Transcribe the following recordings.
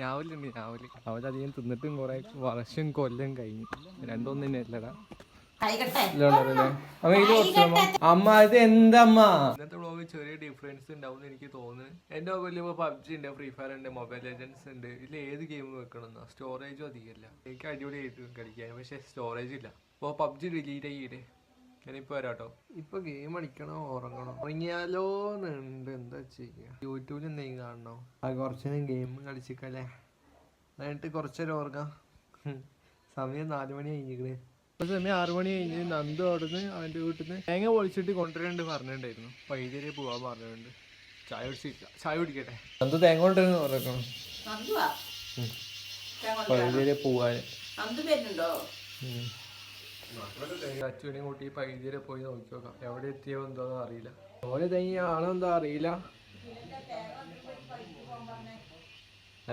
അവരധികം തിന്നിട്ടും കുറെ വർഷം കൊല്ലം കഴിഞ്ഞു. രണ്ടൊന്നും തന്നെ അല്ലടാ. അമ്മ ഇത് എന്തമ്മ ഇന്നത്തെ വ്ളോഗ് ചെറിയ ഡിഫറൻസ് ഉണ്ടാവും എനിക്ക് തോന്നുന്നു. എന്റെ മൊബൈലിൽ ഇപ്പോൾ പബ്ജി ഉണ്ട്, ഫ്രീ ഫയർ ഉണ്ട്, മൊബൈൽ ലെജൻഡ്സ് ഉണ്ട്. ഇതിൽ ഏത് ഗെയിം വെക്കണമെന്നോ സ്റ്റോറേജും അധികമില്ല. എനിക്ക് അടിപൊളിയായിട്ട് കളിക്കാൻ, പക്ഷെ സ്റ്റോറേജ് ഇല്ല. അപ്പോൾ പബ്ജി ഡിലീറ്റ് ചെയ്യില്ലേ. ഞാനിപ്പോൾ വരാട്ടോ. ഇപ്പൊ ഗെയിം കളിക്കണോ ഉറങ്ങണോ? ഉറങ്ങിയാലോന്നുണ്ട്. എന്താ ചെയ്യുക? യൂട്യൂബിൽ എന്തെങ്കിലും കാണണോ? അത് കുറച്ചേരം ഗെയിം കളിച്ചിക്കല്ലേ, എന്നിട്ട് കുറച്ചേരം ഉറങ്ങാം. സമയം 4 മണി കഴിഞ്ഞിരിക്കണേ. സമയം 6 മണി കഴിഞ്ഞ് നന്ദു അവിടുന്ന് അവൻ്റെ വീട്ടിൽ നിന്ന് തേങ്ങ പൊളിച്ചിട്ട് കൊണ്ടുവരേണ്ട പറഞ്ഞിട്ടുണ്ടായിരുന്നു. വൈദ്യുതി പോവാൻ പറഞ്ഞിട്ടുണ്ട്. ചായ കുടിക്കട്ടെ. നന്ദു തേങ്ങ കൊണ്ടുവരുന്ന പറഞ്ഞേക്കണം. വൈദ്യുതി പോവാന് അച്ചുവിനെയും കൂട്ടി പൈദ്യരെ പോയി നോക്കി നോക്കാം. എവിടെ എത്തിയോ എന്തോന്നും അറിയില്ല. ഓരോ തേങ്ങ ആണോ എന്തോ അറിയില്ല.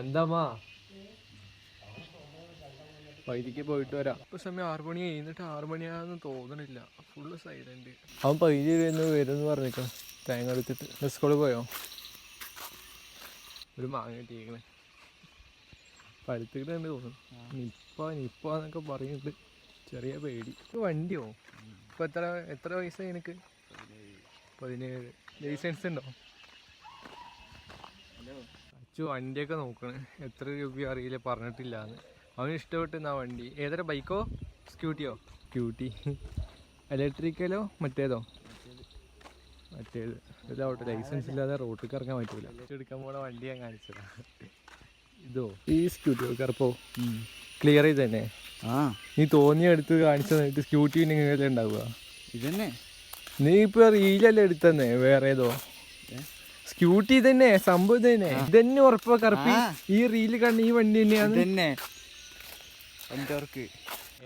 എന്താ പൈതിക്ക് പോയിട്ട് വരാം. ഇപ്പൊ സമയം 6 മണി കഴിഞ്ഞിട്ട് 6 മണിയാണെന്ന് തോന്നണില്ല. Full silent. അവൻ പൈതി വരുമെന്ന് പറഞ്ഞേക്കാം. തേങ്ങ എടുത്തിട്ട് സ്കൂളിൽ പോയോ? ഒരു മാങ്ങ കിട്ടിയേക്കണേ. പഴുത്തിട്ടുണ്ട് തോന്നുന്നു. നിപ്പാന്നൊക്കെ പറയുന്നുണ്ട്. ചെറിയ പേടി. വണ്ടിയോ? ഇപ്പൊ എത്ര വയസ്സായി എനിക്ക്? 17. ലൈസൻസ് ഉണ്ടോ? അച്ചു വണ്ടിയൊക്കെ നോക്കണേ. എത്ര രൂപ അറിയില്ല, പറഞ്ഞിട്ടില്ലാന്ന്. അവന് ഇഷ്ടപ്പെട്ടുന്ന വണ്ടി. ഏതൊരു ബൈക്കോ സ്കൂട്ടിയോ? സ്കൂട്ടി. ഇലക്ട്രിക്കലോ മറ്റേതോ? മറ്റേത്. ഇതാവട്ടെ. ലൈസൻസ് ഇല്ലാതെ റോട്ടിൽ ഇറങ്ങാൻ പറ്റൂല. എടുക്കാൻ പോണ വണ്ടി ഞാൻ കാണിച്ചതാ. ഇതോ? ഈ സ്കൂട്ടി കറുപ്പോ ക്ലിയർ ചെയ്ത് തന്നെ. നീ തോന്നിയ എടുത്ത് കാണിച്ചു തന്നിട്ട് സ്കൂട്ടി ഇങ്ങനെ ഉണ്ടാവുക. ഇതന്നെ നീ ഇപ്പൊ റീലല്ലേ എടുത്തന്നെ? വേറെ ഏതോ സ്കൂട്ടി തന്നെ സംഭവം തന്നെ. ഇതന്നെ ഉറപ്പാ കറുപ്പി? ഈ റീല് കണ്ട ഈ വണ്ടി തന്നെയാണ്.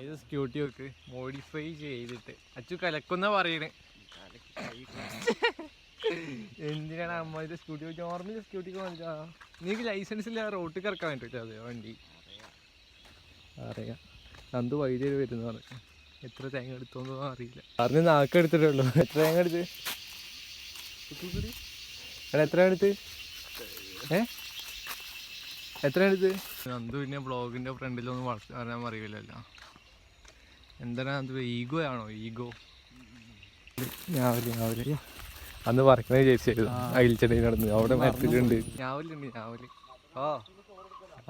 ഏത് സ്കൂട്ടി വെക്ക് മോഡിഫൈ ചെയ്തിട്ട് അച്ചു കലക്കുന്ന പറയണേ. എന്തിനാണ് അമ്മ ഇത് സ്കൂട്ടി വെച്ച്? നോർമൽ സ്കൂട്ടിക്ക് വാങ്ങിച്ചാ നീക്ക് ലൈസൻസ് ഇല്ല, റോട്ടിൽ ഇറക്കാൻ പറ്റില്ല. അതെ വണ്ടി അറിയാം. നന്ദു വൈദ്യുതി വരുന്ന പറഞ്ഞു. എത്ര തേങ്ങ എടുത്തോന്നോ അറിയില്ല. പറഞ്ഞ് നാക്കെടുത്തിട്ടുള്ളൂ. എത്ര തേങ്ങ എടുത്ത്? എത്ര എടുത്ത്? എത്ര എടുത്ത്? നന്ദു പിന്നെ ബ്ലോഗിന്റെ ഫ്രണ്ടിലൊന്നും പറയാൻ അറിയില്ലല്ലോ. എന്താണ് അത്? ഈഗോ ആണോ? ഈഗോ. ഞാവല് അന്ന് പറക്കണേ ചേച്ചിയായിരുന്നു. അയിൽച്ചെടി നടന്ന് അവിടെ മരത്തിലുണ്ട് ഞാവല്.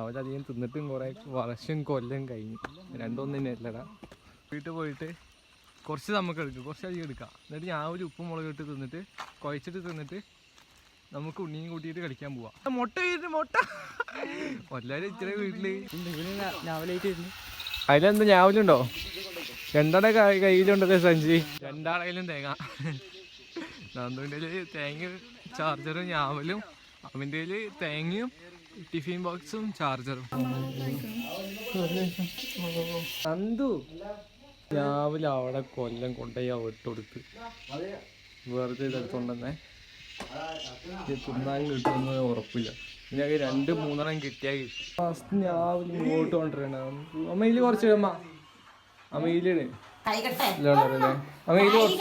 അവരധികം തിന്നിട്ടും കുറെ വർഷം കൊല്ലം കഴിഞ്ഞു. രണ്ടൊന്നും തന്നെ അല്ലടാ. വീട്ടിൽ പോയിട്ട് കുറച്ച് നമുക്ക് എടുക്കും, കുറച്ചധികം എടുക്കാം. എന്നിട്ട് ഞാവല് ഉപ്പും മുളക് ഇട്ട് തിന്നിട്ട് കുഴച്ചിട്ട് തിന്നിട്ട് നമുക്ക് ഉണ്ണിയും കൂട്ടിയിട്ട് കളിക്കാൻ പോവാം. മുട്ട എല്ലാവരും ഇച്ചിരി വീട്ടില് അതിലെന്താ ഞാവലുണ്ടോ? രണ്ടാടെ കയ്യിലുണ്ടല്ലേ സഞ്ചി? രണ്ടാളയിലും തേങ്ങ. നന്ദുവിൻ്റെ തേങ്ങ ചാർജറും ഞാവലും, അവൻ്റെ തേങ്ങയും ടിഫിൻ ബോക്സും ചാർജറും. നന്ദു രാവിലെ അവിടെ കൊല്ലം കൊണ്ടുപോയി ഇട്ടുകൊടുത്ത് വെറുതെ ഇതെടുത്തോണ്ടെന്നെ തിന്നാൻ കിട്ടുമെന്ന് ഉറപ്പില്ല. പിന്നെ 2-3 കിട്ടിയാൽ ഫസ്റ്റ് രാവിലെ ഇങ്ങോട്ട് കൊണ്ടുവരണ. അമ്മയില് കുറച്ചിടമ്മ. അമ്മയിലിട്. അമ്മയില് കുറച്ചിടമ്മ. അമ്മയില് കുറച്ച്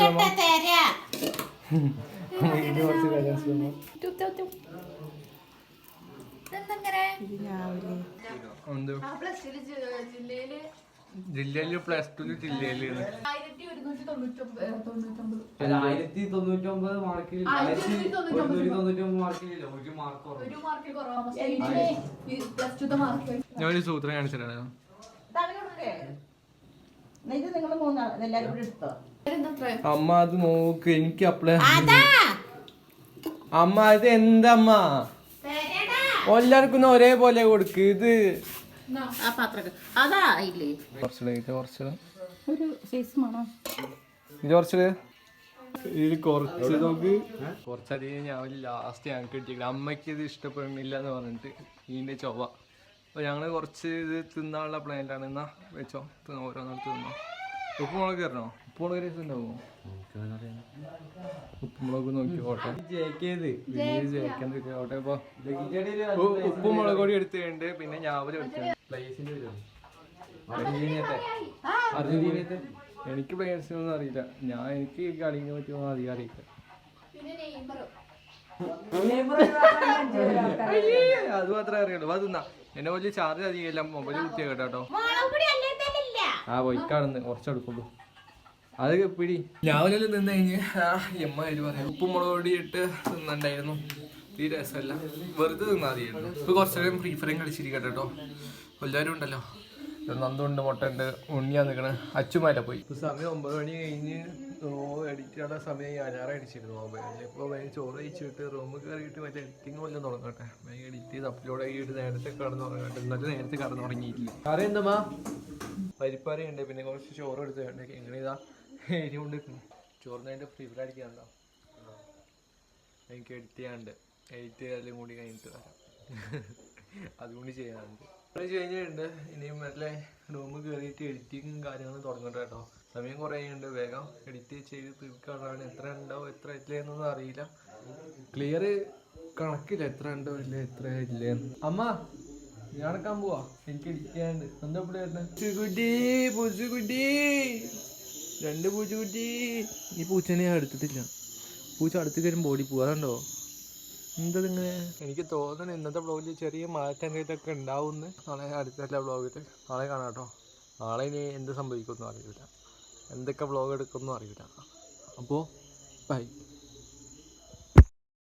ജില്ലയില് +2 ജില്ലയില് 1199 മാർക്കിൽ 199 മാർക്കില്ല. ഒരു മാർക്ക് ഞാനൊരു സൂത്രം കാണിച്ചിട്ടാണ്. അമ്മ അത് നോക്ക്. എനിക്ക് അപ്ലൈ അമ്മ ഇത് എന്തമ്മ? എല്ലാവർക്കും ഒരേപോലെ കൊടുക്ക്. ഇത് കുറച്ചധികം ഞാൻ ലാസ്റ്റ് ഞങ്ങൾക്ക് കിട്ടിയില്ല. അമ്മയ്ക്ക് ഇത് ഇഷ്ടപ്പെടുന്നില്ല എന്ന് പറഞ്ഞിട്ട് ഇതിന്റെ ചൊവ്വ. അപ്പൊ ഞങ്ങള് കുറച്ച് ഇത് തിന്നാനുള്ള പ്ലാനിലാണ്. എന്നാ വെച്ചോ, ഓരോന്നിടത്ത് തിന്നോ. ഉപ്പുമുളക് കയറണോ? ഉപ്പുമുളക് രസം ഉണ്ടാവുമോ? ഉപ്പുമുളക് നോക്കിക്കോട്ടെ. ഉപ്പുമുളക് പൊടി എടുത്തുണ്ട്. പിന്നെ ഞാവല് എടുത്തുണ്ട്. അർജന്റീനത്തെ എനിക്ക് പ്ലേയേഴ്സിനൊന്നും അറിയില്ല. എനിക്ക് കളിനെ പറ്റിയൊന്നും അധികം അറിയില്ല. അത് മാത്രമേ അറിയുള്ളൂ. അത് തിന്നാ എന്നെ വലിയ ചാർജ് അധികമില്ല, മൊബൈൽ കുത്തിയ കേട്ടോ. ആ വൈക്കാണെന്ന് കുറച്ചെടുക്കുള്ളൂ. അത് പിടി രാവിലെ നിന്ന് കഴിഞ്ഞ് എമ്മ പറയാം ഉപ്പും മുളക് പൊടി ഇട്ട് തിന്നുണ്ടായിരുന്നു. ഈ രസമല്ല, വെറുതെ തിന്നാൽ മതിയായിരുന്നു. ഇപ്പൊ കുറച്ചേരം ഫ്രീ ഫയർ കളിച്ചിരിക്കട്ടെ കേട്ടോ. എല്ലാവരും ഉണ്ടല്ലോ, നന്ദുണ്ട്, മുട്ട ഉണ്ട്, ഉണ്ണിയാ നിൽക്കണേ, അച്ചുമാരെ പോയി. ഇപ്പൊ സമയം 9 മണി കഴിഞ്ഞ് എഡിറ്റ് ചെയ്യാനുള്ള സമയം 6 അടിച്ചിരുന്നു മൊബൈലിൽ. ഇപ്പോൾ വേഗം ചോറ് കഴിച്ചിട്ട് റൂമിൽ കയറിയിട്ട് മറ്റേ എഡിറ്റിംഗ് വല്ലതും തുടങ്ങട്ടെ. വേഗം എഡിറ്റ് ചെയ്ത് അപ്ലോഡ് ആക്കിയിട്ട് നേരത്തെ കിടന്ന് തുടങ്ങട്ടെ. ഇന്നലെ നേരത്തെ കിടന്ന് തുടങ്ങിയിട്ടില്ല. കറി എന്താ പരിപ്പാറി ഉണ്ട്, പിന്നെ കുറച്ച് ചോറ് എടുത്ത് വേണ്ട. എങ്ങനെ ഇതാ എരി കൊണ്ട് ചോറിനായിട്ട് ഫ്രീ ഫയർ അടിക്കാനുണ്ടോ? എനിക്ക് എഡിറ്റ് ചെയ്യാണ്ട്, എഡിറ്റ് ചെയ്താലും കൂടി കഴിഞ്ഞിട്ട് വരാം. അതുകൊണ്ട് ചെയ്യാനുണ്ട്. കഴിഞ്ഞിട്ടുണ്ട്. ഇനിയും മറ്റേ റൂമിൽ കയറിയിട്ട് എഡിറ്റിങ്ങും കാര്യങ്ങളും തുടങ്ങട്ടെ കേട്ടോ. സമയം കുറേ ഉണ്ട്. വേഗം എഡിറ്റ് ചെയ്ത് തീർക്കാനാണ്. എത്ര ഉണ്ടാവും എത്ര ഇല്ലേന്നൊന്നും അറിയില്ല. ക്ലിയർ കണക്കില്ല എത്ര ഉണ്ടോ ഇല്ല എത്ര ഇല്ലേന്ന്. അമ്മ ഞാൻ നടക്കാൻ പോവാ, എനിക്ക് എഡിറ്റ് ചെയ്യാണ്ട്. എന്താ ഇവിടെ പൂച്ചക്കുട്ടി, പൂച്ചക്കുട്ടി, 2 പൂച്ചക്കുട്ടി. ഈ പൂച്ചനെ ഞാൻ എടുത്തിട്ടില്ല. പൂച്ച അടുത്ത് കയറും ബോഡി പോവാറുണ്ടോ? എന്തതിങ്ങനെ? എനിക്ക് തോന്നുന്നു ഇന്നത്തെ വ്ളോഗിൽ ചെറിയ മാറ്റം എന്തെങ്കിലുമൊക്കെ ഉണ്ടാവുമെന്ന്. നാളെ അടുത്തല്ല വ്ളോഗിൽ നാളെ കാണാം കേട്ടോ. നാളെ ഇനി എന്ത് സംഭവിക്കുമെന്നും അറിയില്ല, എന്തൊക്കെ വ്ളോഗ് എടുക്കുമെന്നും അറിയില്ല. അപ്പോൾ ബൈ.